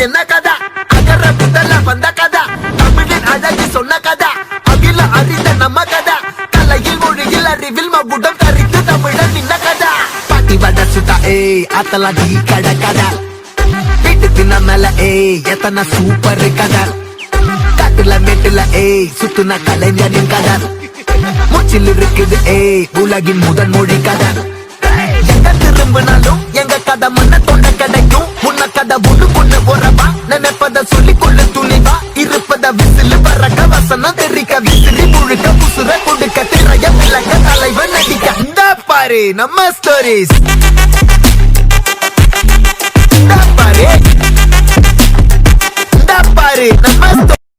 என்ன கதா அகர முதல்ல வந்த கதா தமிழின் அழகு சொன்ன கதா அகில அறிந்த நம்ம கதா கலையில் மொழியில் அறிவில் மகுடம் தரித்து தமிழன் நின்ன கதா பாட்டி வட சுட்டா அத்தலா டீ கட கதா வீட்டுக்கு நம்மல எத்தனை சூப்பர் கதா காட்டுல மேட்டுல சுத்துன கலைஞரின் கதா மூச்சில் இருக்குது உலகின் முதன் மொழி கதா எங்க திரும்பினாலும் எங்க கதை மண்ண தொண்ட கிடைக்கும் உன்ன கதை ஒண்ணு போறவா நினைப்பத சொல்லி கொள்ளு துணிவா இருப்பத விசிலு பறக்க வசனம் தெரிக்க விசிறி முழுக்க புசுர கொடுக்க திரைய விளக்க தலைவன் நடிக்க இந்த பாரு நம்ம ஸ்டோரிஸ் இந்த பாரு நம்ம